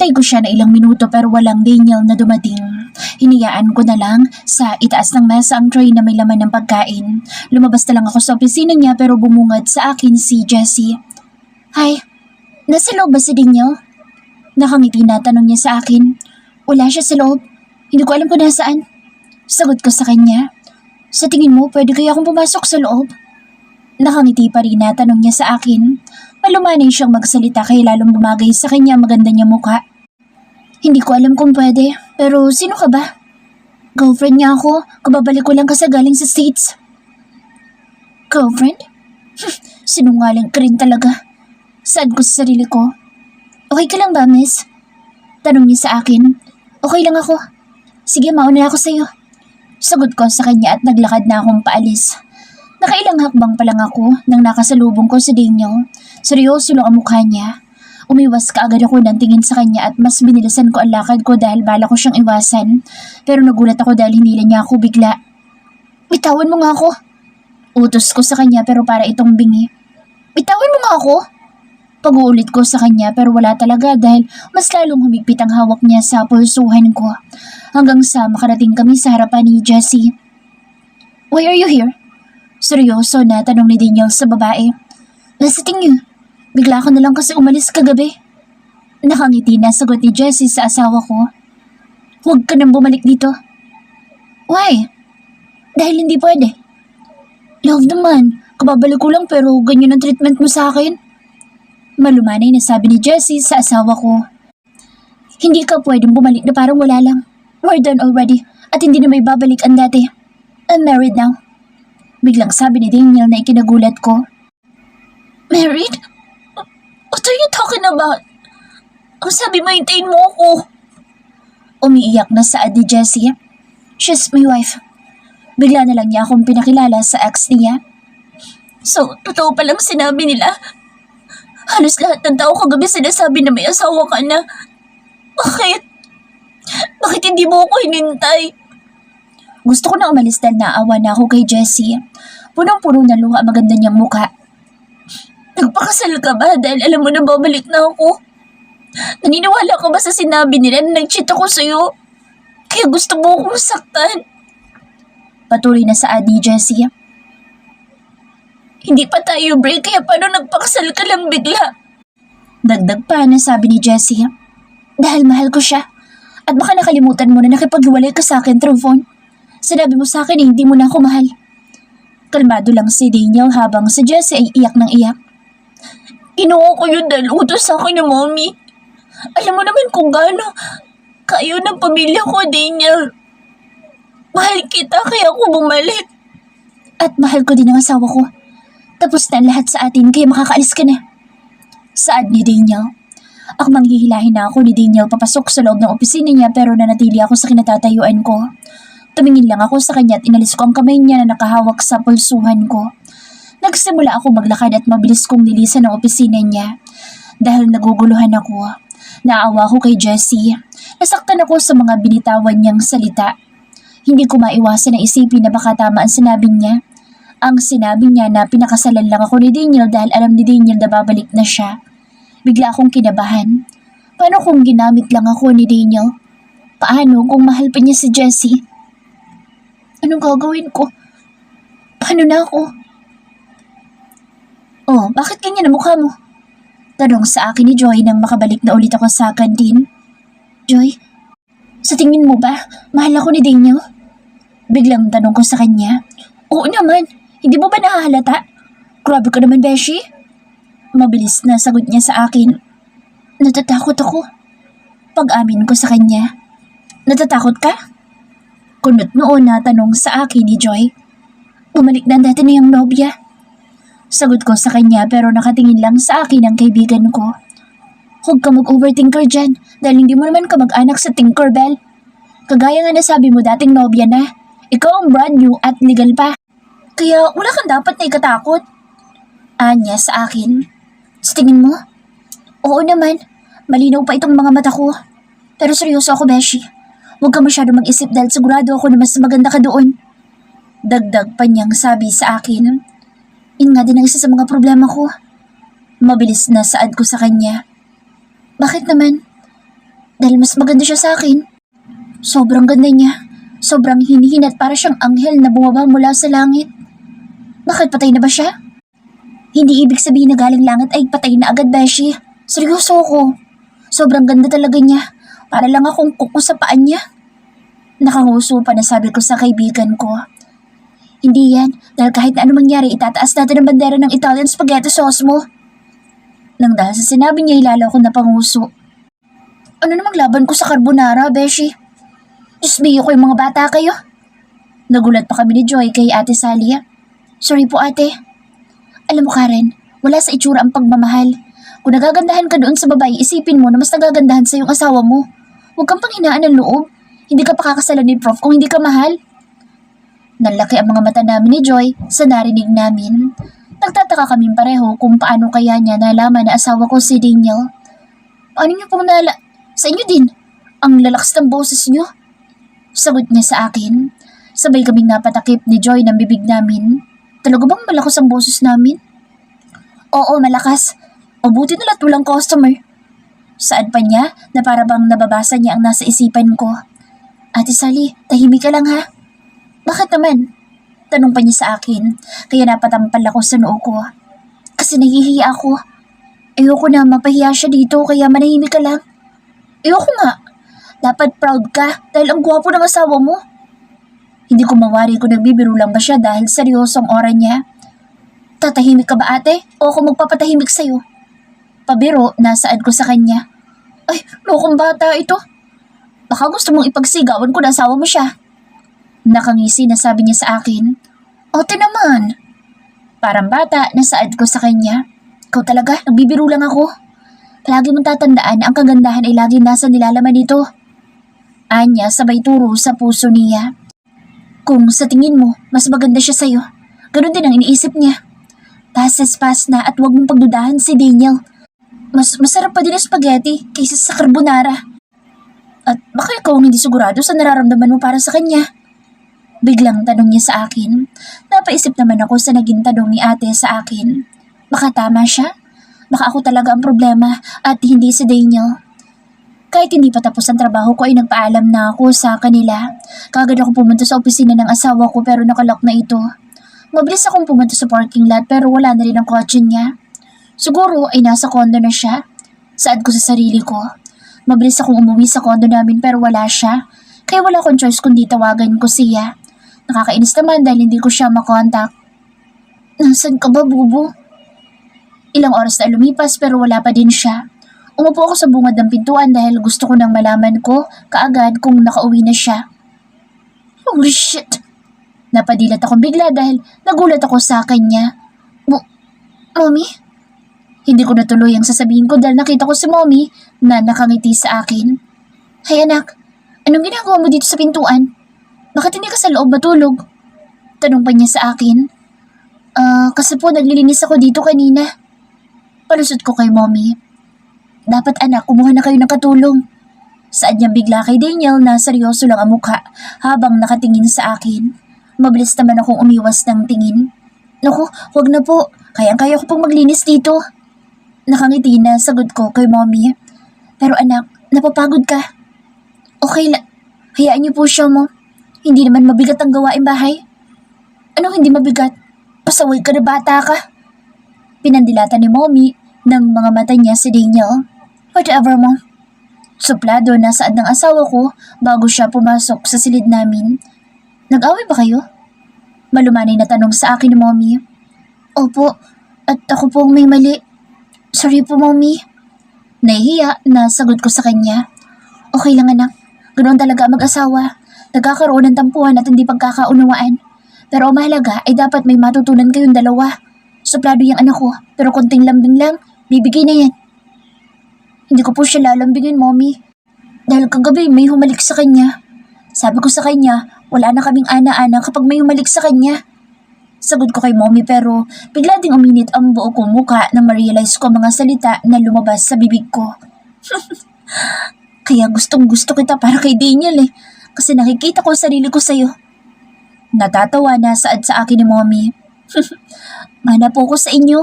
Hinintay ko siya na ilang minuto pero walang Daniel na dumating. Hiniyaan ko na lang sa itaas ng mesa ang tray na may laman ng pagkain. Lumabas na lang ako sa opisina niya pero bumungad sa akin si Jessie. Hi, nasa loob ba si Daniel? Nakangiti na tanong niya sa akin. Wala siya sa loob. Hindi ko alam kung nasaan. Sagot ko sa kanya. Sa tingin mo, pwede kaya akong pumasok sa loob? Nakangiti pa rin na tanong niya sa akin. Malumanay siyang magsalita kaya lalong bumagay sa kanya ang maganda niya mukha. Hindi ko alam kung pwede, pero sino ka ba? Girlfriend niya ako, kababalik ko lang kasi galing sa States. Girlfriend? Sinungaling ka rin talaga. Saan ko sa sarili ko? Okay ka lang ba, miss? Tanong niya sa akin. Okay lang ako. Sige, mauna ako sa'yo. Sagot ko sa kanya at naglakad na akong paalis. Nakailang hakbang pa lang ako nang nakasalubong ko si Daniel. Seryoso lang ang mukha niya. Umiwas kaagad ako ng tingin sa kanya at mas binilisan ko ang lakad ko dahil bala ko siyang iwasan. Pero nagulat ako dahil hinila niya ako bigla. Bitawan mo nga ako. Utos ko sa kanya pero para itong bingi. Bitawan mo nga ako. Pag-uulit ko sa kanya pero wala talaga dahil mas lalong humigpit ang hawak niya sa pulsuhan ko. Hanggang sa makarating kami sa harapan ni Jessie. Why are you here? Seryoso na tanong ni Daniel sa babae. Nasiting niyo. Bigla ka na lang kasi umalis kagabi. Nakangiti na sagot ni Jessie sa asawa ko. Huwag ka nang bumalik dito. Why? Dahil hindi pwede. Love naman, kababalik ko lang pero ganyan ang treatment mo sa akin. Malumanay na sabi ni Jessie sa asawa ko. Hindi ka pwedeng bumalik na parang wala lang. We're done already at hindi na may babalik ang dati. I'm married now. Biglang sabi ni Daniel na ikinagulat ko. Married? What are you talking about? Ang sabi mo, hintayin mo ako. Umiiyak na saad ni Jessie. She's my wife. Bigla na lang niya akong pinakilala sa ex niya. So, totoo palang sinabi nila. Halos lahat ng tao kagabi sinasabi na may asawa ka na. Bakit? Bakit hindi mo ako hinintay? Gusto ko na umalis dahil naawa na ako kay Jessie. Punong-puno na luha ang maganda niyang mukha. Nagpakasal ka ba dahil alam mo na babalik na ako? Naniniwala ka ba sa sinabi nila na nag-cheat ako sa'yo? Kaya gusto mo akong saktan? Patuloy na sa ni Jessie. Hindi pa tayo break kaya paano nagpakasal ka lang bigla? Dagdag pa na sabi ni Jessie. Dahil mahal ko siya. At baka nakalimutan mo na nakipaghiwalay ka sa akin through phone. Sinabi mo sa akin hindi mo na ako mahal. Kalmado lang si Daniel habang si Jessie ay iyak ng iyak. Ginawa ko yun dahil utos sa akin ng mommy. Alam mo naman kung gaano kayo ng pamilya ko, Daniel. Mahal kita kaya ako bumalik. At mahal ko din ang asawa ko. Tapos na lahat sa atin kaya makakaalis ka na. Saad ni Daniel. Ako manghihilahin na ako ni Daniel papasok sa loob ng opisina niya pero nanatili ako sa kinatatayuan ko. Tumingin lang ako sa kanya at inalis ko ang kamay niya na nakahawak sa pulsuhan ko. Nagsimula ako maglakad at mabilis kong nilisan ang opisina niya. Dahil naguguluhan ako. Naawa ko kay Jessie. Nasaktan ako sa mga binitawan niyang salita. Hindi ko maiwasan na isipin na baka tama ang sinabi niya. Ang sinabi niya na pinakasalan lang ako ni Daniel dahil alam ni Daniel na babalik na siya. Bigla akong kinabahan. Paano kung ginamit lang ako ni Daniel? Paano kung mahal pa niya si Jessie? Anong gagawin ko? Paano na ako? Oh, bakit ganyan ang mukha mo? Tanong sa akin ni Joy nang makabalik na ulit ako sa kantin. Joy, sa tingin mo ba, mahal ako ni Daniel? Biglang tanong ko sa kanya. Oo naman, hindi mo ba nahahalata? Grabe ka naman, Beshi. Mabilis na sagot niya sa akin. Natatakot ako. Pag-amin ko sa kanya. Natatakot ka? Kunot noon na tanong sa akin ni Joy. Bumalik na dati na yung nobya. Sagot ko sa kanya pero nakatingin lang sa akin ang kaibigan ko. Huwag ka mag-overthinker dyan dahil hindi mo naman ka mag-anak sa Tinkerbell. Kagaya nga nasabi mo dating nobya na. Ikaw ang brand new at legal pa. Kaya wala kang dapat na ikatakot. Anya sa akin. Sa tingin mo? Oo naman. Malinaw pa itong mga mata ko. Pero seryoso ako, Beshi. Huwag ka masyado mag-isip dahil sigurado ako na mas maganda ka doon. Dagdag pa niyang sabi sa akin. Yun nga din ang isa sa mga problema ko. Mabilis na saad ko sa kanya. Bakit naman? Dahil mas maganda siya sa akin. Sobrang ganda niya. Sobrang hinihinat para siyang anghel na bumaba mula sa langit. Bakit patay na ba siya? Hindi ibig sabihin na galing langit ay patay na agad, Beshi. Seryoso ako. Sobrang ganda talaga niya. Para lang akong kuko sa paan niya. Nakanguso pa na sabi ko sa kaibigan ko. Hindi yan, dahil kahit na anong mangyari, itataas natin ang bandera ng Italian spaghetti sauce mo. Nang dahil sa sinabi niya, ilalaw ko na panguso. Ano namang laban ko sa carbonara, Beshi? Diyos biyo ko yung mga bata kayo. Nagulat pa kami ni Joy kay Ate Sally. Sorry po ate. Alam mo Karen, wala sa itsura ang pagmamahal. Kung nagagandahan ka doon sa babae, isipin mo na mas nagagandahan sa iyong asawa mo. Huwag kang panghinaan ng loob. Hindi ka pakakasalan ni Prof kung hindi ka mahal. Nalaki ang mga mata namin ni Joy sa narinig namin. Nagtataka kaming pareho kung paano kaya niya nalaman na asawa ko si Daniel. Paano niyo pong Sa inyo din. Ang lalakas ng boses niyo. Sagot niya sa akin. Sabay kaming napatakip ni Joy ng bibig namin. Talaga bang malakas ang boses namin? Oo, malakas. O buti na lahat walang customer. Saan pa niya na para bang nababasa niya ang nasa isipan ko. Ate Sally, tahimik ka lang ha. Bakit naman? Tanong pa niya sa akin, kaya napatampal ako sa noo ko. Kasi nahihiya ako. Ayoko na mapahiya siya dito, kaya manahimik ka lang. Ayoko nga. Dapat proud ka dahil ang gwapo ng asawa mo. Hindi ko mawari kung nagbibiro lang ba siya dahil seryosong oras niya. Tatahimik ka ba ate? O ako magpapatahimik sa'yo? Pabiro, nasaad ko sa kanya. Ay, lokong bata ito. Baka gusto mong ipagsigawan ko na asawa mo siya. Nakangisi na sabi niya sa akin. Ate naman. Parang bata, nasaad ko sa kanya. Ikaw talaga, nagbibiro lang ako. Palagi mong tatandaan na ang kagandahan ay lagi nasa nilalaman nito. Anya sabay turo sa puso niya. Kung sa tingin mo, mas maganda siya sa'yo, ganun din ang iniisip niya. Pass na at huwag mong pagdudahan si Daniel. Mas masarap pa din ang spaghetti kaysa sa carbonara. At baka ikaw ang hindi sigurado sa nararamdaman mo para sa kanya. Biglang tanong niya sa akin. Napaisip naman ako sa naging tanong ni ate sa akin. Baka tama siya? Baka ako talaga ang problema at hindi si Daniel. Kahit hindi pa tapos ang trabaho ko ay nagpaalam na ako sa kanila. Kagad ako pumunta sa opisina ng asawa ko pero nakalock na ito. Mabilis akong pumunta sa parking lot pero wala na rin ang kotse niya. Siguro ay nasa kondo na siya. Saad ko sa sarili ko. Mabilis akong umuwi sa kondo namin pero wala siya. Kaya wala akong choice kundi tawagan ko siya. Nakakainis naman dahil hindi ko siya makontak. Nasaan ka ba, Bubo? Ilang oras na lumipas pero wala pa din siya. Umupo ako sa bungad ng pintuan dahil gusto ko nang malaman ko kaagad kung nakauwi na siya. Holy shit! Napadilat akong bigla dahil nagulat ako sa kanya. Mommy? Hindi ko natuloy ang sasabihin ko dahil nakita ko si Mommy na nakangiti sa akin. Hay anak, anong ginagawa mo dito sa pintuan? Bakit hindi ka sa loob matulog? Tanong pa niya sa akin. Kasi po naglilinis ako dito kanina. Palusot ko kay Mommy. Dapat anak, kumuha na kayo ng katulong. Saan niya bigla kay Daniel na seryoso lang ang mukha habang nakatingin sa akin. Mabilis naman akong umiwas ng tingin. Naku, huwag na po. Kayang-kaya ko pong maglinis dito. Nakangiti na sagot ko kay Mommy. Pero anak, napapagod ka. Okay lang. Hayaan niyo po siya mo. Hindi naman mabigat ang gawain bahay. Anong hindi mabigat? Pasaway ka na bata ka. Pinandilatan ni Mommy ng mga mata niya si Daniel. Whatever mo. Suplado na saad ng asawa ko bago siya pumasok sa silid namin. Nag-away ba kayo? Malumanay na tanong sa akin ni Mommy. Opo, at ako pong may mali. Sorry po, Mommy. Nahihiya na sagot ko sa kanya. Okay lang anak, ganoon talaga ang mag-asawa. Nagkakaroon ng tampuhan at hindi pagkakaunawaan. Pero ang mahalaga ay dapat may matutunan kayong dalawa. Suplado yung anak ko, pero konting lambing lang, bibigay na yan. Hindi ko po siya lalambingin, Mommy. Dahil kagabi may humalik sa kanya. Sabi ko sa kanya, wala na kaming ana-ana kapag may humalik sa kanya. Sagot ko kay Mommy pero bigla ding uminit ang buo kong mukha nang ma-realize ko ang mga salita na lumabas sa bibig ko. Kaya gustong gusto kita para kay Daniel kasi nakikita ko ang sarili ko sa'yo. Natatawa na saad sa akin ni Mommy. Mana po ko sa inyo.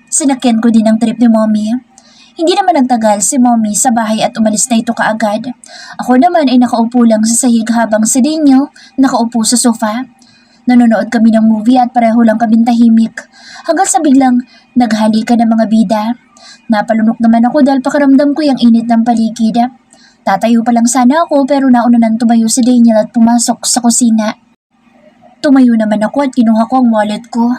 Sinakyan ko din ang trip ni Mommy. Hindi naman nagtagal si Mommy sa bahay at umalis na ito kaagad. Ako naman ay nakaupo lang sa sahig habang si Daniel nakaupo sa sofa. Nanonood kami ng movie at pareho lang kaming tahimik. Hanggang sa biglang naghalikan ng mga bida. Napalunok naman ako dahil pakiramdam ko yung init ng paligid. Tatayo pa lang sana ako pero nauna nang tumayo si Daniel at pumasok sa kusina. Tumayo naman ako at kinuha ko ang wallet ko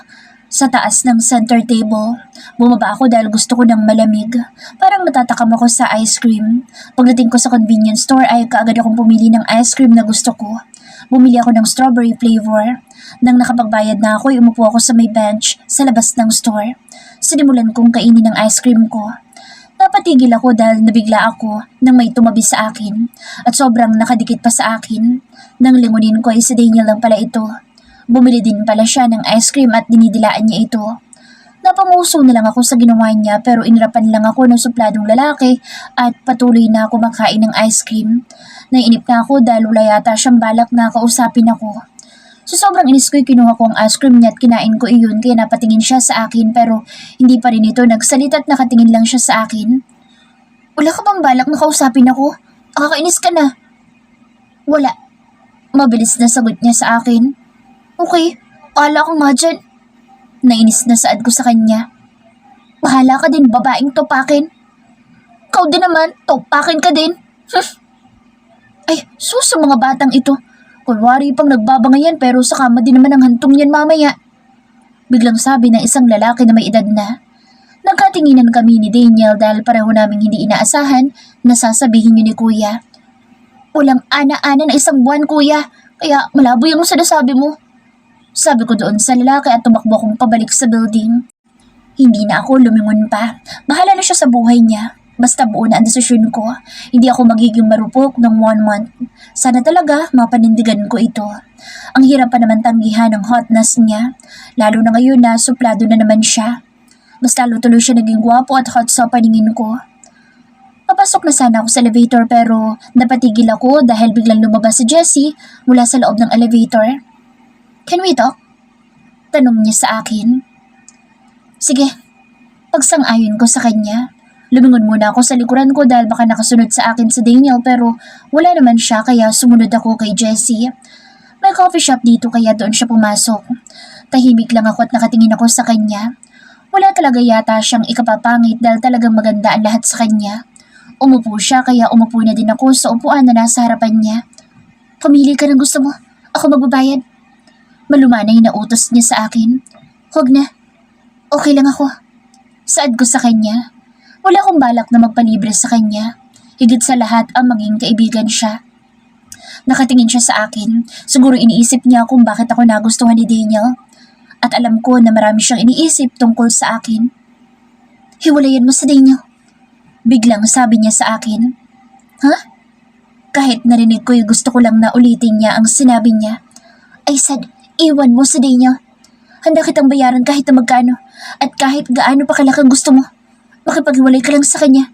sa taas ng center table. Bumaba ako dahil gusto ko ng malamig. Parang natatakam ako sa ice cream. Pagdating ko sa convenience store ay kaagad akong pumili ng ice cream na gusto ko. Bumili ako ng strawberry flavor. Nang nakapagbayad na ako, umupo ako sa may bench sa labas ng store. Sinimulan kong kainin ng ice cream ko. Napatigil ako dahil nabigla ako nang may tumabi sa akin at sobrang nakadikit pa sa akin. Nang lingunin ko ay si Daniel lang pala ito. Bumili din pala siya ng ice cream at dinidilaan niya ito. Napanguso na lang ako sa ginawa niya pero inirapan lang ako ng supladong lalaki at patuloy na ako makain ng ice cream. Naiinip na ako dahil wala yata siyang balak na kausapin ako. So sobrang inis ko'y kinuha ko ang ice cream niya at kinain ko iyon kaya napatingin siya sa akin pero hindi pa rin ito nagsalita at nakatingin lang siya sa akin. Wala ka bang balak na kausapin ako? Nakakainis ka na. Wala. Mabilis na sagot niya sa akin. Okay, akala ko nga dyan. Nainis na saad ko sa kanya. Bahala ka din, babaeng topakin. Ikaw din naman, topakin ka din. Ay, sus mga batang ito. Kunwari pang nagbabangayan pero sa kama din naman ang hantong yan mamaya. Biglang sabi ng isang lalaki na may edad na. Nagkatinginan kami ni Daniel dahil pareho naming hindi inaasahan na sasabihin yun ni Kuya. Walang ana-ana ng isang buwan, Kuya, kaya malabo yung sinasabi mo. Sabi ko doon sa lalaki at tumakbo akong pabalik sa building. Hindi na ako lumingon pa. Bahala na siya sa buhay niya. Basta buo na ang desisyon ko. Hindi ako magiging marupok ng 1 month. Sana talaga mapanindigan ko ito. Ang hirap pa naman tanggihan ng hotness niya. Lalo na ngayon na suplado na naman siya. Basta tuloy siya naging gwapo at hot sa paningin ko. Papasok na sana ako sa elevator pero napatigil ako dahil biglang lumabas si Jessie mula sa loob ng elevator. Can we talk? Tanong niya sa akin. Sige. Pagsang-ayon ko sa kanya. Lumingon muna ako sa likuran ko dahil baka nakasunod sa akin si Daniel pero wala naman siya kaya sumunod ako kay Jessie. May coffee shop dito kaya doon siya pumasok. Tahimik lang ako at nakatingin ako sa kanya. Wala talaga yata siyang ikapapangit dahil talagang maganda ang lahat sa kanya. Umupo siya kaya umupo na din ako sa upuan na nasa harapan niya. Pumili ka ng gusto mo. Ako magbabayad. Malumanay na utos niya sa akin. Huwag na. Okay lang ako. Saad ko sa kanya. Wala akong balak na magpalibre sa kanya. Higit sa lahat ang maging kaibigan siya. Nakatingin siya sa akin. Siguro iniisip niya kung bakit ako nagustuhan ni Daniel. At alam ko na marami siyang iniisip tungkol sa akin. Hiwalayan mo si Daniel. Biglang sabi niya sa akin. Ha? Kahit narinig ko gusto ko lang na ulitin niya ang sinabi niya. I said, iwan mo si Daniel. Handa kitang bayaran kahit na magkano. At kahit gaano pa kalakang gusto mo. Makipaghiwalay ka lang sa kanya.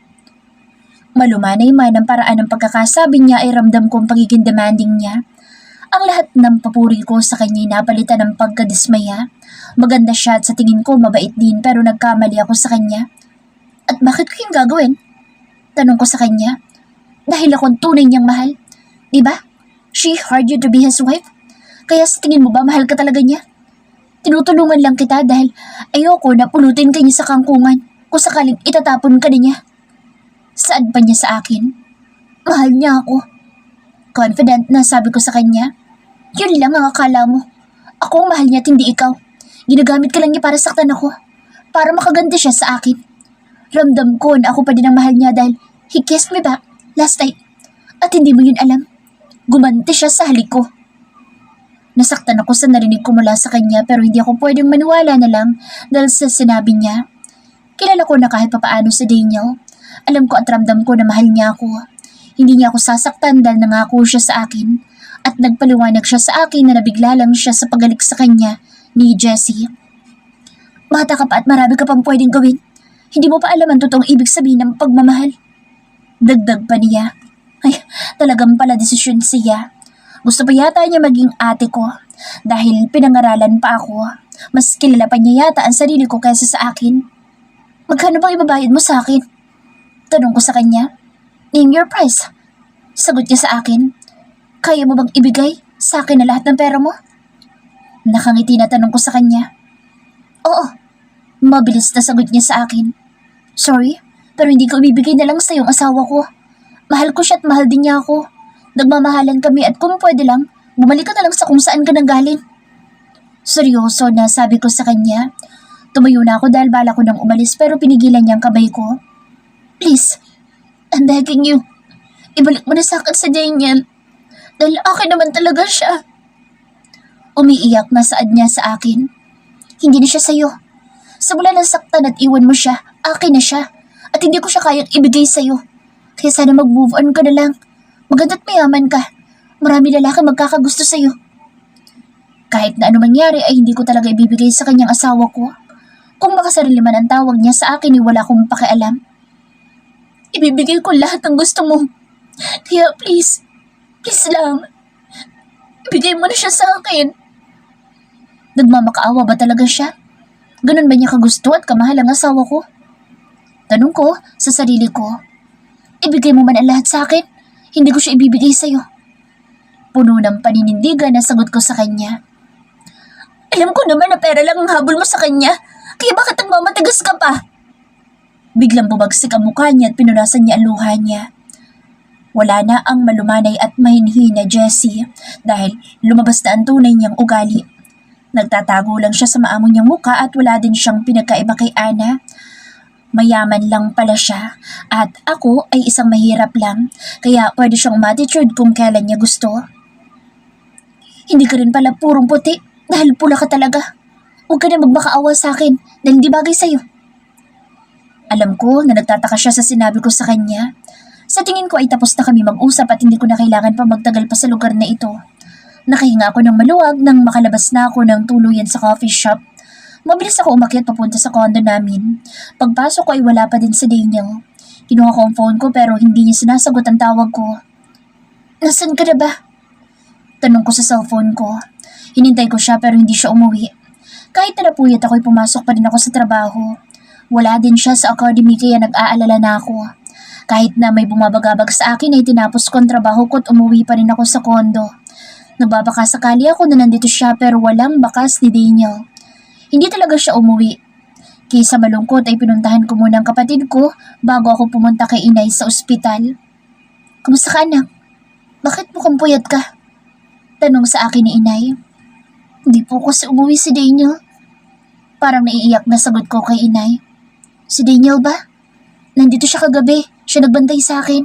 Malumanay man ang paraan ng pagkakasabi niya ay ramdam ko ang pagiging demanding niya. Ang lahat ng papuri ko sa kanya ay napalitan ng pagkadismaya. Maganda siya at sa tingin ko mabait din pero nagkamali ako sa kanya. At bakit ko yung gagawin? Tanong ko sa kanya. Dahil ako ang tunay niyang mahal. Diba? She hired you to be his wife? Kaya sa tingin mo ba mahal ka talaga niya? Tinutulungan lang kita dahil ayoko na pulutin ka niya sa kangkungan kung sakaling itatapon ka niya. Saad pa niya sa akin? Mahal niya ako. Confident na sabi ko sa kanya. Yun lang ang akala mo. Ako ang mahal niya at hindi ikaw. Ginagamit ka lang niya para saktan ako. Para makaganti siya sa akin. Ramdam ko na ako pa din ang mahal niya dahil he kissed me back last night. At hindi mo yun alam. Gumanti siya sa halik ko. Nasaktan ako sa narinig ko mula sa kanya pero hindi ako pwedeng maniwala na lang dahil sa sinabi niya. Kilala ko na kahit papaano si Daniel. Alam ko at ramdam ko na mahal niya ako. Hindi niya ako sasaktan dahil nangako siya sa akin. At nagpaliwanag siya sa akin na nabigla lang siya sa pagalik sa kanya ni Jessie. Bata ka pa at marami ka pang pwedeng gawin. Hindi mo pa alam ang totoong ibig sabihin ng pagmamahal. Dagdag pa niya. Ay, talagang pala desisyon siya. Gusto pa yata niya maging ate ko dahil pinangaralan pa ako. Mas kilala pa niya yata ang sarili ko kaysa sa akin. Magkano bang ibabayad mo sa akin? Tanong ko sa kanya. Name your price. Sagot niya sa akin. Kaya mo bang ibigay sa akin na lahat ng pera mo? Nakangiti na tanong ko sa kanya. Oo. Mabilis na sagot niya sa akin. Sorry, pero hindi ko ibibigay na lang sa yung asawa ko. Mahal ko siya at mahal din niya ako. Nagmamahalan kami at kung pwede lang, bumalik ka na lang sa kung saan ka nanggaling. Seryoso na sabi ko sa kanya. Tumayo na ako dahil bala ko nang umalis pero pinigilan niya ang kamay ko. Please, I'm begging you. Ibalik mo na sa akin si Daniel. Dahil akin naman talaga siya. Umiiyak na saad niya sa akin. Hindi na siya sa'yo. Simula ng saktan at iwan mo siya, akin na siya. At hindi ko siya kayang ibigay sa'yo. Kaya sana mag-move on ka na lang. Maganda't mayaman ka. Marami lalaki magkakagusto sa'yo. Kahit na ano mangyari ay hindi ko talaga ibibigay sa kanyang asawa ko. Kung makasarili man ang tawag niya sa akin ay wala akong pakialam. Ibibigay ko lahat ng gusto mo. Kaya please lang, ibigay mo na siya sa akin. Nagmamakaawa ba talaga siya? Ganun ba niya kagusto at kamahal ang asawa ko? Tanong ko sa sarili ko. Ibigay mo man ang lahat sa akin, hindi ko siya ibibigay sa'yo. Puno ng paninindigan na sagot ko sa kanya. Alam ko naman na pera lang ang habol mo sa kanya, kaya bakit nagmamatigas ka pa? Biglang bumagsik ang mukha niya at pinunasan niya ang luha niya. Wala na ang malumanay at mahinhi na Jessie dahil lumabas na ang tunay niyang ugali. Nagtatago lang siya sa maamo niyang mukha at wala din siyang pinagkaiba kay Ana. Mayaman lang pala siya at ako ay isang mahirap lang kaya pwede siyang ma-attitude kung kailan niya gusto. Hindi ka rin pala purong puti dahil pula ka talaga. Huwag ka na magmakaawa sa akin dahil hindi bagay sa'yo. Alam ko na nagtataka siya sa sinabi ko sa kanya. Sa tingin ko ay tapos na kami mag-usap at hindi ko na kailangan pa magtagal pa sa lugar na ito. Nakahinga ako ng maluwag nang makalabas na ako ng tuluyan sa coffee shop. Mabilis ako umakyat papunta sa condo namin. Pagpasok ko ay wala pa din si Daniel. Kinuha ko ang phone ko pero hindi niya sinasagot ang tawag ko. Nasaan ka na ba? Tanong ko sa cellphone ko. Hinintay ko siya pero hindi siya umuwi. Kahit na napuyat ako'y pumasok pa rin ako sa trabaho. Wala din siya sa academy kaya nag-aalala na ako. Kahit na may bumabagabag sa akin ay tinapos ko ang trabaho ko at umuwi pa rin ako sa condo. Nagbabaka sakali ako na nandito siya pero walang bakas ni Daniel. Hindi talaga siya umuwi. Kaysa malungkot ay pinuntahan ko muna ang kapatid ko bago ako pumunta kay inay sa ospital. Kumusta ka anak? Bakit mukhang puyat ka? Tanong sa akin ni inay. Hindi po kasi umuwi si Daniel. Parang naiiyak na sagot ko kay inay. Si Daniel ba? Nandito siya kagabi. Siya nagbantay sa akin.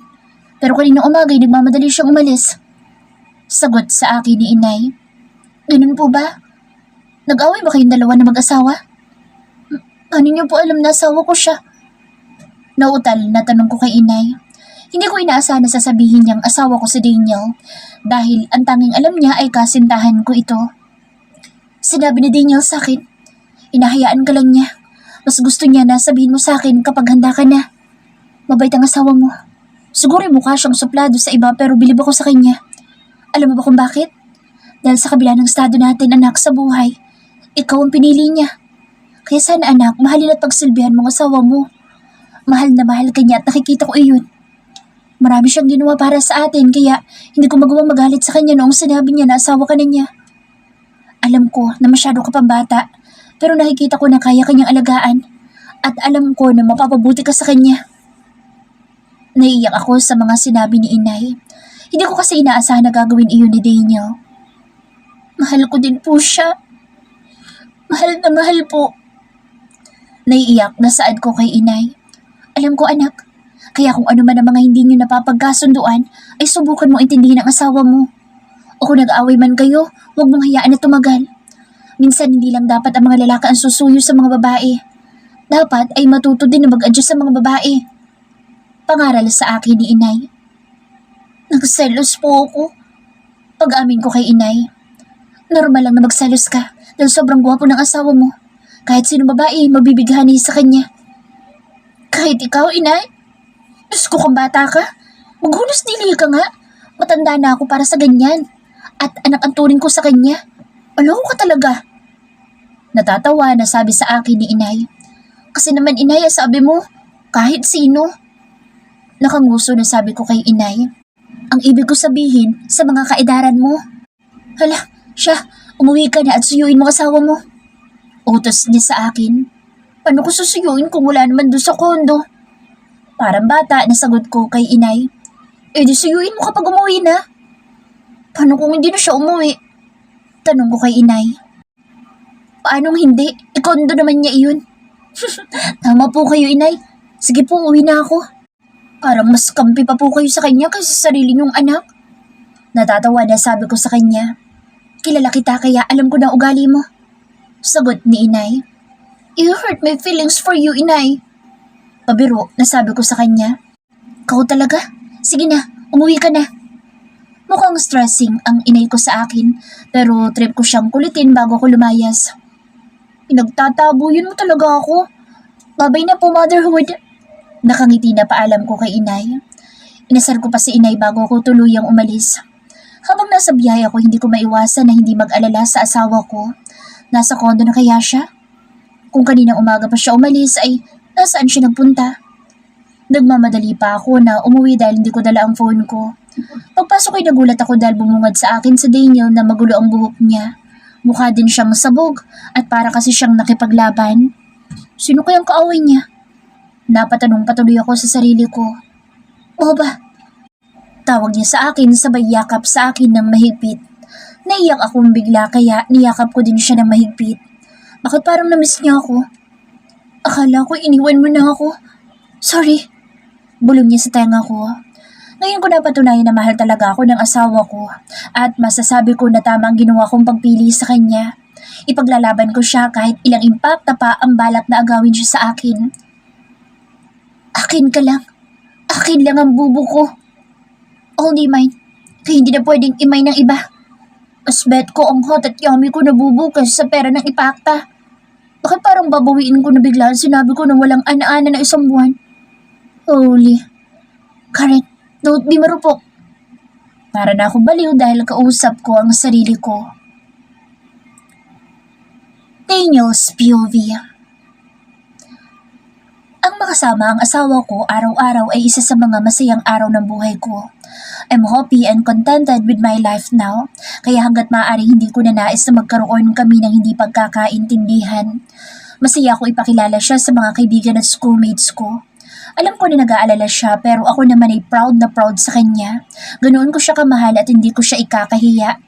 Pero kaninang umaga ay nagmamadali siyang umalis. Sagot sa akin ni inay. Ganun po ba? Nag-away ba kayong dalawa na mag-asawa? Ano niyo po alam na asawa ko siya? Nautal na tanong ko kay inay. Hindi ko inaasahan na sasabihin niyang asawa ko si Daniel dahil ang tanging alam niya ay kasintahan ko ito. Sinabi ni Daniel sa akin, inahayaan ka lang niya. Mas gusto niya na sabihin mo sa akin kapag handa ka na. Mabait ang asawa mo. Siguro mukha siyang suplado sa iba pero bilib ako sa kanya. Alam mo ba kung bakit? Dahil sa kabila ng estado natin anak sa buhay, ikaw ang pinili niya. Kaya sana anak, mahalin at pagsilbihan mong asawa mo. Mahal na mahal ka niya at nakikita ko iyon. Marami siyang ginawa para sa atin kaya hindi ko magawang magalit sa kanya noong sinabi niya na asawa ka na niya. Alam ko na masyado ka pang bata pero nakikita ko na kaya kanyang alagaan at alam ko na mapapabuti ka sa kanya. Naiiyak ako sa mga sinabi ni inay. Hindi ko kasi inaasahan na gagawin iyon ni Daniel. Mahal ko din po siya. Mahal na mahal po. Naiiyak na saad ko kay inay. Alam ko anak, kaya kung ano man ang mga hindi niyo napapagkasunduan, ay subukan mo intindihin ang asawa mo. O kung nag-aaway man kayo, huwag mong hayaan na tumagal. Minsan hindi lang dapat ang mga lalaki ang susuyo sa mga babae. Dapat ay matuto din na mag-adjust sa mga babae. Pangaral sa akin ni inay. Nagselos po ako. Pag-amin ko kay inay. Normal lang na magselos ka dahil sobrang gwapo ng asawa mo. Kahit sino babae, mabibighani sa kanya. Kahit ikaw, inay? Diyos ko kung bata ka. Maghunos dili ka nga. Matanda na ako para sa ganyan. At anak ang turing ko sa kanya. Aloko ka talaga. Natatawa na sabi sa akin ni inay. Kasi naman inay, sabi mo, kahit sino. Nakanguso na sabi ko kay inay. Ang ibig ko sabihin sa mga kaedaran mo. Hala, siya, umuwi ka na at suyuin mo asawa mo. Utos niya sa akin. Paano ko susuyuin kung wala naman doon sa kondo? Parang bata na sagot ko kay inay. Eh di suyuin mo kapag umuwi na. Paano kung hindi na siya umuwi? Tanong ko kay inay. Paanong hindi? Kondo naman niya iyon. Tama po kayo inay. Sige po, uwi na ako. Parang mas kampi pa po kayo sa kanya kaysa sa sarili niyong anak. Natatawa na sabi ko sa kanya. Kilala kita kaya alam ko na ugali mo. Sagot ni inay. You hurt my feelings for you, inay. Pabiro na sabi ko sa kanya. Kau talaga? Sige na, umuwi ka na. Mukhang stressing ang inay ko sa akin pero trip ko siyang kulitin bago ko lumayas. Pinagtatabuyan mo talaga ako. Babay na po motherhood. Nakangiti na paalam ko kay inay. Inasar ko pa si inay bago ko tuluyang umalis. Habang nasa biyahe ako hindi ko maiwasan na hindi mag-alala sa asawa ko. Nasa kondo na kaya siya? Kung kaninang umaga pa siya umalis ay nasaan siya nagpunta? Nagmamadali pa ako na umuwi dahil hindi ko dala ang phone ko. Pagpasok ay nagulat ako dahil bumungad sa akin sa Daniel na magulo ang buhok niya. Mukha din siyang sabog at para kasi siyang nakipaglaban. Sino kayang kaaway niya? Napatanong patuloy ako sa sarili ko. O ba? Tawag niya sa akin sabay yakap sa akin ng mahigpit. Naiyak akong bigla kaya niyakap ko din siya ng mahigpit. Bakit parang namiss niya ako? Akala ko iniwan mo na ako. Sorry. Bulong niya sa tenga ko. Ngayon ko napatunayan na mahal talaga ako ng asawa ko at masasabi ko na tama ang ginawa kong pagpili sa kanya. Ipaglalaban ko siya kahit ilang impakta pa ang balak na agawin siya sa akin. Akin ka lang. Akin lang ang bubo ko. Only mine. Kaya hindi na pwedeng imay ng iba. Mas bet ko ang hot at yummy ko na bubo kasi sa pera ng ipakta. Bakit parang babawiin ko na biglaan sinabi ko na walang ana-ana na isang buwan? Holy. Karen, don't be marupok. Para na ako baliw dahil kausap ko ang sarili ko. Daniel's POV. Ang makasama ang asawa ko araw-araw ay isa sa mga masayang araw ng buhay ko. I'm happy and contented with my life now, kaya hanggat maaari hindi ko na nais na magkaroon kami ng hindi pagkakaintindihan. Masaya ako ipakilala siya sa mga kaibigan at schoolmates ko. Alam ko na nag-aalala siya pero ako naman ay proud na proud sa kanya. Ganoon ko siya kamahal at hindi ko siya ikakahiya.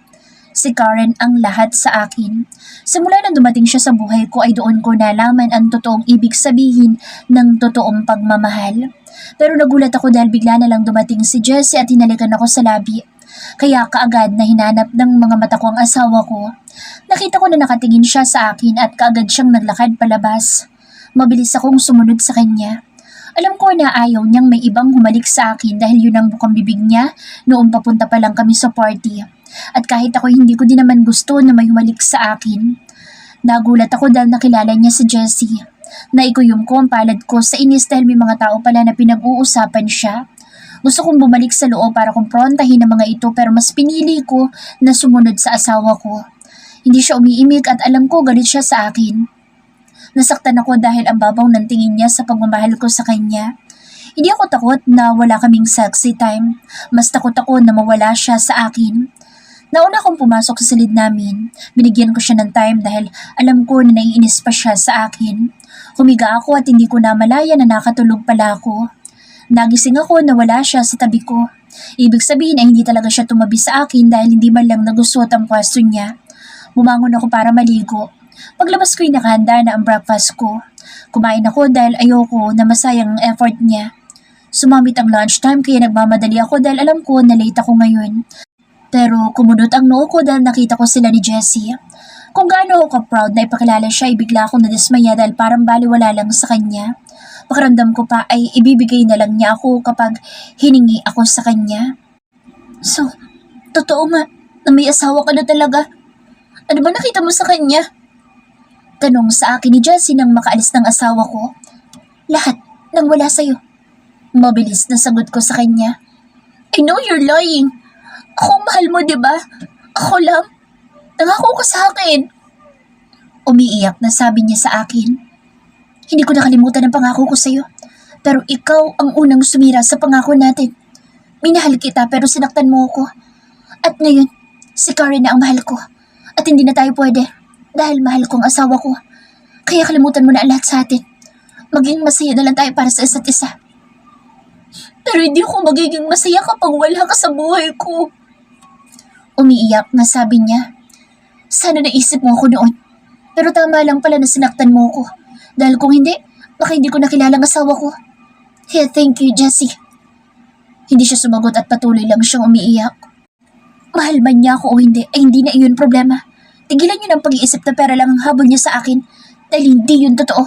Si Karen ang lahat sa akin. Simula nang dumating siya sa buhay ko ay doon ko nalaman ang totoong ibig sabihin ng totoong pagmamahal. Pero nagulat ako dahil bigla na lang dumating si Jessie at hinalikan ako sa labi. Kaya kaagad na hinanap ng mga mata ko ang asawa ko. Nakita ko na nakatingin siya sa akin at kaagad siyang naglakad palabas. Mabilis akong sumunod sa kanya. Alam ko na ayaw niyang may ibang humalik sa akin dahil yun ang bukang bibig niya noong papunta pa lang kami sa party. At kahit ako hindi ko din naman gusto na may humalik sa akin. Nagulat ako dahil nakilala niya si Jessie. Naikuyom ko ang palad ko sa inis dahil may mga tao pala na pinag-uusapan siya. Gusto kong bumalik sa loob para kumprontahin ang mga ito pero mas pinili ko na sumunod sa asawa ko. Hindi siya umiimik at alam ko galit siya sa akin. Nasaktan ako dahil ang babaw ng tingin niya sa pagmamahal ko sa kanya. Hindi ako takot na wala kaming sexy time. Mas takot ako na mawala siya sa akin. Nauna akong pumasok sa silid namin. Binigyan ko siya ng time dahil alam ko na naiinis pa siya sa akin. Humiga ako at hindi ko namalaya na nakatulog pala ako. Nagising ako na wala siya sa tabi ko. Ibig sabihin ay hindi talaga siya tumabi sa akin dahil hindi man lang nagusot ang pwesto niya. Bumangon ako para maligo. Paglabas ko'y nakahanda na ang breakfast ko. Kumain ako dahil ayoko na masayang ang effort niya. Sumamit ang lunchtime kaya nagmamadali ako dahil alam ko na late ako ngayon. Pero kumunot ang noo ko dahil nakita ko sila ni Jessie. Kung gaano ako ka-proud na ipakilala siya, bigla akong nadismaya dahil parang baliwala lang sa kanya. Pakiramdam ko pa ay ibibigay na lang niya ako kapag hiningi ako sa kanya. So, totoo nga na may asawa ka na talaga. Ano ba nakita mo sa kanya? Tanong sa akin ni Jessie nang makaalis ng asawa ko. Lahat nang wala sa'yo. Mabilis na sagot ko sa kanya. I know you're lying. Ako ang mahal mo, di ba? Ako lang. Nangako ka sa akin. Umiiyak na sabi niya sa akin. Hindi ko nakalimutan ang pangako ko sa'yo. Pero ikaw ang unang sumira sa pangako natin. Minahal kita pero sinaktan mo ako. At ngayon, si Karen na ang mahal ko. At hindi na tayo pwede dahil mahal ko ang asawa ko. Kaya kalimutan mo na ang lahat sa atin. Maging masaya na lang tayo para sa isa't isa. Pero hindi ako magiging masaya kapag wala ka sa buhay ko. Umiiyak na sabi niya. Sana naisip mo ako noon. Pero tama lang pala na sinaktan mo ako. Dahil kung hindi, baka hindi ko nakilala ang asawa ko. Kaya thank you, Jessie. Hindi siya sumagot at patuloy lang siyang umiiyak. Mahal man niya ako o hindi, ay hindi na iyon problema. Tigilan niyo ng pag-iisip na pera lang ang habol niya sa akin dahil hindi yun totoo.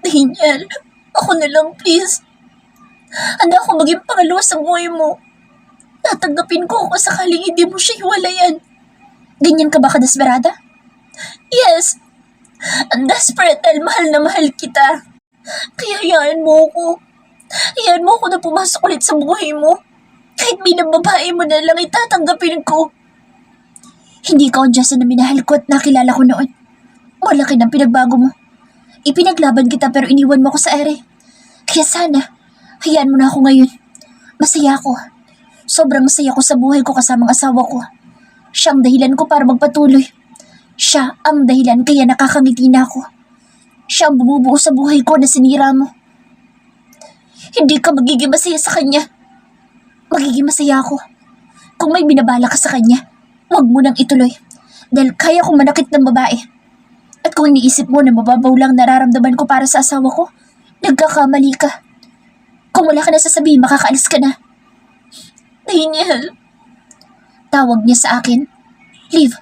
Daniel, ako na lang please. Handa ako maging pangalawa sa buhay mo. Tatanggapin ko kung sakaling hindi mo siya hiwalayan. Ganyan ka ba kadesperada? Yes. Ang desperate dahil mahal na mahal kita. Kaya hayaan mo ako. Hayaan mo ako na pumasok ulit sa buhay mo. Kahit bilang babae mo na lang itatanggapin ko. Hindi ka ang Justin na minahal ko at nakilala ko noon. Malaki ng pinagbago mo. Ipinaglaban kita pero iniwan mo ako sa ere. Kaya sana, hayaan mo na ako ngayon. Masaya ako. Sobrang saya ko sa buhay ko kasamang asawa ko. Siya ang dahilan ko para magpatuloy. Siya ang dahilan kaya nakakangiti na ako. Siya ang bumubuo sa buhay ko na sinira mo. Hindi ka magiging masaya sa kanya. Magiging masaya ako. Kung may binabala ka sa kanya, huwag mo nang ituloy. Dahil kaya kong manakit ng babae. At kung iniisip mo na mababaw lang nararamdaman ko para sa asawa ko, nagkakamali ka. Kung wala ka na sasabihin, makakaalis ka na. Daniel. Tawag niya sa akin. Leave.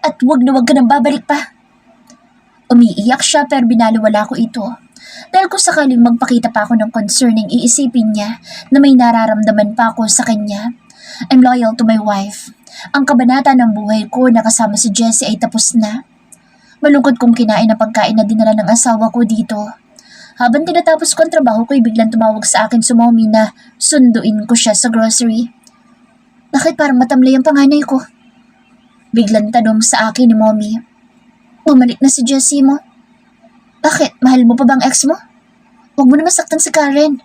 At wag na wag ka nang babalik pa. Umiiyak siya pero binaliwala ko ito. Dahil kung sakaling magpakita pa ako ng concerning iisipin niya na may nararamdaman pa ako sa kanya. I'm loyal to my wife. Ang kabanata ng buhay ko na kasama si Jessie ay tapos na. Malungkot kong kinain ang pagkain na dinala ng asawa ko dito. Habang tinatapos ko ang trabaho ko ay biglang tumawag sa akin si Mommy na sunduin ko siya sa grocery. Bakit parang matamlay ang panganay ko? Biglang tanong sa akin ni Mommy. Bumalik na si Jessie mo? Bakit? Mahal mo pa bang ex mo? Huwag mo na masaktan si Karen.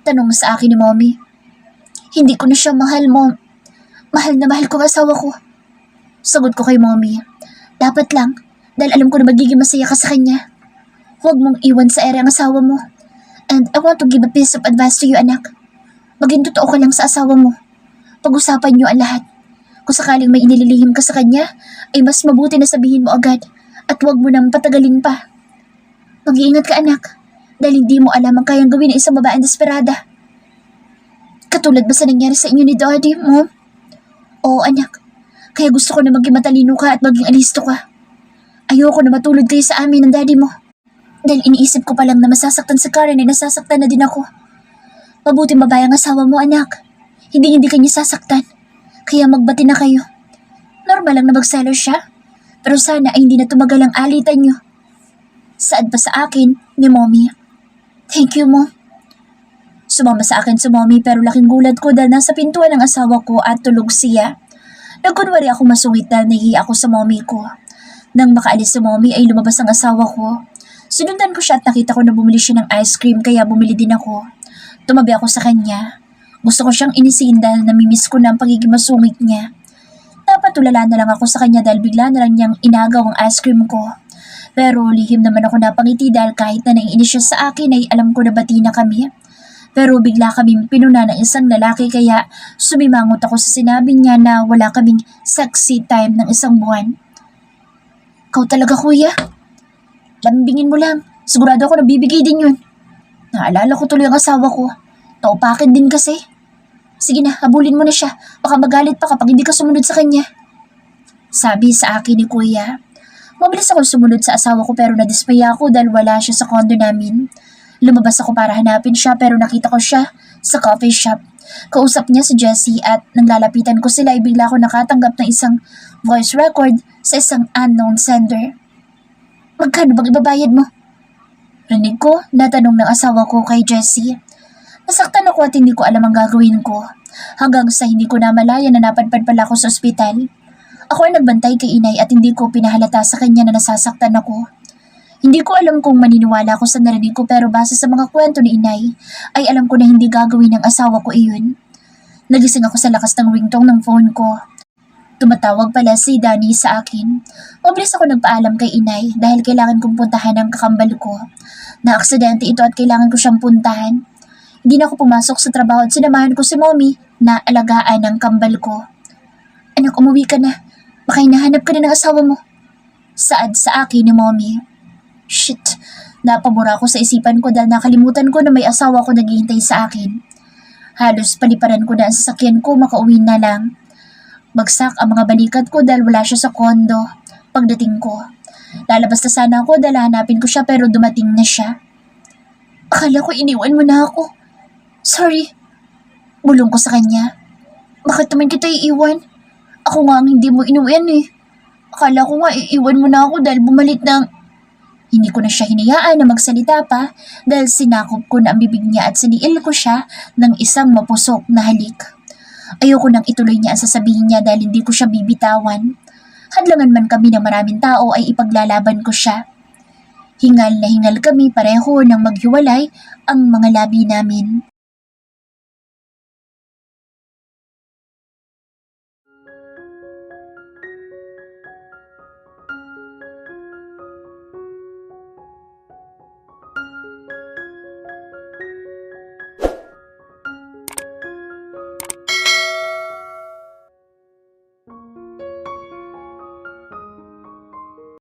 Tanong sa akin ni Mommy. Hindi ko na siya mahal mo. Mahal na mahal ko ang asawa ko. Sagot ko kay Mommy. Dapat lang, dahil alam ko na magiging masaya ka sa kanya. Huwag mong iwan sa ere ang asawa mo. And I want to give a piece of advice to you, anak. Maging totoo ka lang sa asawa mo. Pag-usapan niyo ang lahat. Kung sakaling may inililihim ka sa kanya, ay mas mabuti na sabihin mo agad at huwag mo nang patagalin pa. Mag-iingat ka, anak, dahil hindi mo alam ang kayang gawin ng isang babaeng desperada. Katulad ba sa nangyari sa inyo ni Daddy, Mom? Oo, anak. Kaya gusto ko na maging matalino ka at maging alisto ka. Ayoko na matulad kayo sa amin ng daddy mo. Dahil iniisip ko pa lang na masasaktan si Karen ay nasasaktan na din ako. Mabuting babae ang asawa mo, anak. Hindi kanya sasaktan. Kaya magbati na kayo. Normal lang na magselos siya. Pero sana ay hindi na tumagal ang alitan niyo. Saad pa sa akin ni Mommy. Thank you, Mom. Sumama sa akin si Mommy pero laking gulat ko dahil nasa pintuan ng asawa ko at tulog siya. Nagkunwari ako masungit dahil nahihiya ako sa Mommy ko. Nang makaalis si Mommy ay lumabas ang asawa ko. Sinundan ko siya at nakita ko na bumili siya ng ice cream kaya bumili din ako. Tumabi ako sa kanya. Gusto ko siyang inisin dahil namimiss ko na ang pagiging masungit niya. Napatulala na lang ako sa kanya dahil bigla na lang niyang inagaw ang ice cream ko. Pero lihim naman ako napangiti dahil kahit na naiinis siya sa akin ay alam ko na bati na kami. Pero bigla kaming pinuna ng isang lalaki kaya sumimangot ako sa sinabi niya na wala kaming sexy time ng isang buwan. Ikaw talaga, kuya. Lambingin mo lang. Sigurado ako nabibigay din yun. Naalala ko tuloy ang asawa ko. Taupakin din kasi. Sige na, habulin mo na siya. Baka magalit pa kapag hindi ka sumunod sa kanya. Sabi sa akin ni kuya. Mabilis ako sumunod sa asawa ko pero nadismaya ako dahil wala siya sa condo namin. Lumabas ako para hanapin siya pero nakita ko siya sa coffee shop. Kausap niya si Jessie at nang lalapitan ko sila ay bigla ako nakatanggap ng isang voice record sa isang unknown sender. Magkano bang ibabayad mo? Rinig ko, natanong ng asawa ko kay Jessie. Nasaktan ako at hindi ko alam ang gagawin ko. Hanggang sa hindi ko namalaya na napadpad pala ako sa ospital. Ako ay nagbantay kay inay at hindi ko pinahalata sa kanya na nasasaktan ako. Hindi ko alam kung maniniwala ako sa narinig ko pero base sa mga kwento ni inay, ay alam ko na hindi gagawin ng asawa ko iyon. Nagising ako sa lakas ng ringtone ng phone ko. Tumatawag pala si Danny sa akin. Mabilis ako nagpaalam kay inay dahil kailangan kong puntahan ang kakambal ko. Na-aksidente ito at kailangan ko siyang puntahan. Hindi na ako pumasok sa trabaho at sinamahan ko si mommy na alagaan ang kambal ko. Anak, umuwi ka na. Baka hinahanap ka na ng asawa mo. Saad sa akin ni mommy. Shit, napamura ako sa isipan ko dahil nakalimutan ko na may asawa ko naghihintay sa akin. Halos paliparan ko na ang sasakyan ko, makauwi na lang. Bagsak ang mga balikat ko dahil wala siya sa kondo. Pagdating ko, lalabas na sana ako dahil hanapin ko siya pero dumating na siya. Akala ko iniwan mo na ako. Sorry. Bulong ko sa kanya. Bakit naman kita iiwan? Ako nga ang hindi mo inuwian eh. Akala ko nga iiwan mo na ako dahil bumalik ng... Hindi ko na siya hinayaan na magsalita pa dahil sinakop ko na ang bibig niya at siniil ko siya ng isang mapusok na halik. Ayoko nang ituloy niya ang sasabihin niya dahil hindi ko siya bibitawan. Hadlangan man kami ng maraming tao ay ipaglalaban ko siya. Hingal na hingal kami pareho nang maghiwalay ang mga labi namin.